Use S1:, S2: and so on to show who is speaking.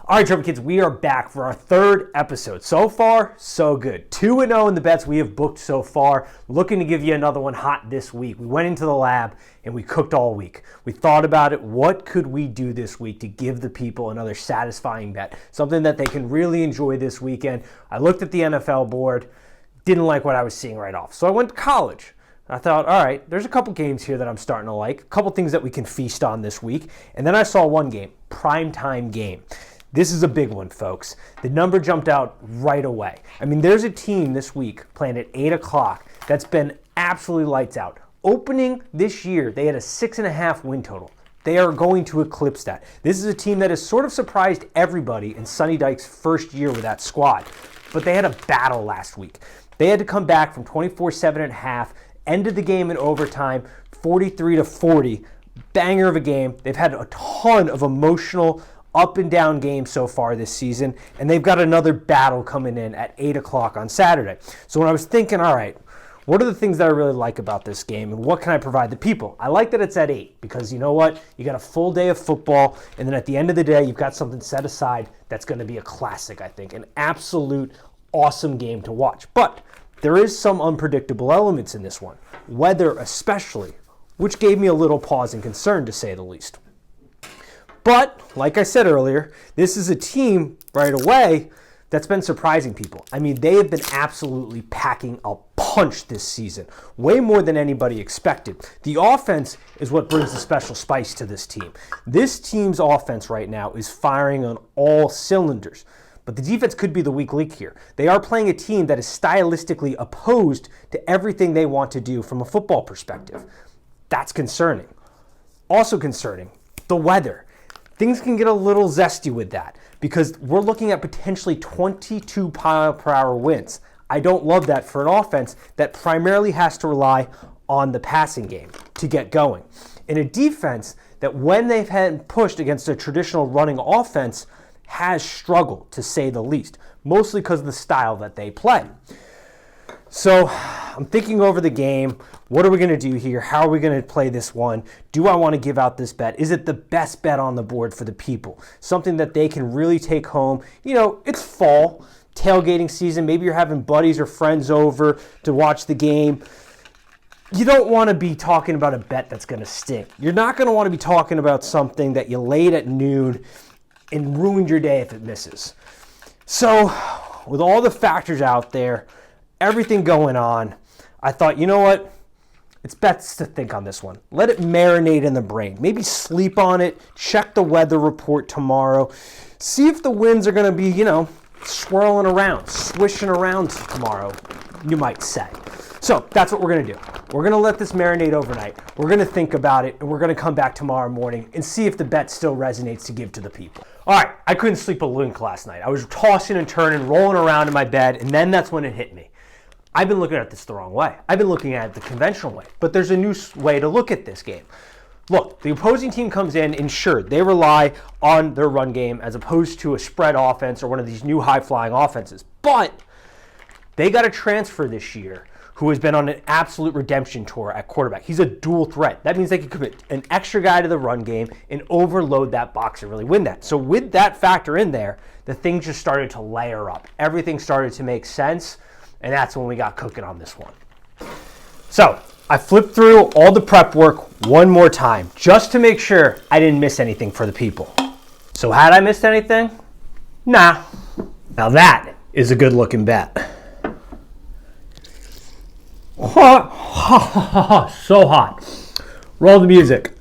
S1: All right, Trevor Kids, we are back for our third episode. So far, so good. 2-0 in the bets we have booked so far. Looking to give you another one hot this week. We went into the lab and we cooked all week. We thought about it. What could we do this week to give the people another satisfying bet? Something that they can really enjoy this weekend. I looked at the NFL board, didn't like what I was seeing right off. So I went to college. I thought, all right, there's a couple games here that I'm starting to like, a couple things that we can feast on this week. And then I saw one game, primetime game. This is a big one, folks. The number jumped out right away. I mean, there's a team this week playing at 8 o'clock that's been absolutely lights out. Opening this year, they had a 6.5 win total. They are going to eclipse that. This is a team that has sort of surprised everybody in Sonny Dykes' first year with that squad. But they had a battle last week. They had to come back from 24-7 at half, ended the game in overtime, 43-40. Banger of a game. They've had a ton of emotional up and down games so far this season, and they've got another battle coming in at 8 o'clock on Saturday. So when I was thinking, all right, what are the things that I really like about this game, and what can I provide the people? I like that it's at 8, because you know what? You got a full day of football, and then at the end of the day, you've got something set aside that's going to be a classic, I think. An absolute awesome game to watch. But there is some unpredictable elements in this one, weather especially, which gave me a little pause and concern, to say the least. But, like I said earlier, this is a team right away that's been surprising people. I mean, they have been absolutely packing a punch this season, way more than anybody expected. The offense is what brings the special spice to this team. This team's offense right now is firing on all cylinders. But the defense could be the weak link here. They are playing a team that is stylistically opposed to everything they want to do from a football perspective. That's concerning. Also concerning, the weather. Things can get a little zesty with that because we're looking at potentially 22 mile per hour winds. I don't love that for an offense that primarily has to rely on the passing game to get going. In a defense that when they've had pushed against a traditional running offense has struggled, to say the least, mostly because of the style that they play. So I'm thinking over the game. What are we going to do here? How are we going to play this one? Do I want to give out this bet? Is it the best bet on the board for the people? Something that they can really take home. You know, it's fall, tailgating season. Maybe you're having buddies or friends over to watch the game. You don't want to be talking about a bet that's going to stink. You're not going to want to be talking about something that you laid at noon and ruined your day if it misses. So with all the factors out there, everything going on, I thought, you know what? It's best to think on this one. Let it marinate in the brain. Maybe sleep on it. Check the weather report tomorrow. See if the winds are going to be, swirling around, swishing around tomorrow, you might say. So that's what we're going to do. We're going to let this marinate overnight. We're going to think about it, and we're going to come back tomorrow morning and see if the bet still resonates to give to the people. All right, I couldn't sleep a wink last night. I was tossing and turning, rolling around in my bed, and then that's when it hit me. I've been looking at this the wrong way. I've been looking at it the conventional way, but there's a new way to look at this game. Look, the opposing team comes in and sure, they rely on their run game as opposed to a spread offense or one of these new high-flying offenses, but they got a transfer this year who has been on an absolute redemption tour at quarterback. He's a dual threat. That means they can commit an extra guy to the run game and overload that box and really win that. So with that factor in there, the things just started to layer up. Everything started to make sense. And that's when we got cooking on this one. So I flipped through all the prep work one more time just to make sure I didn't miss anything for the people. So had I missed anything? Nah. Now that is a good looking bet. So hot. Roll the music.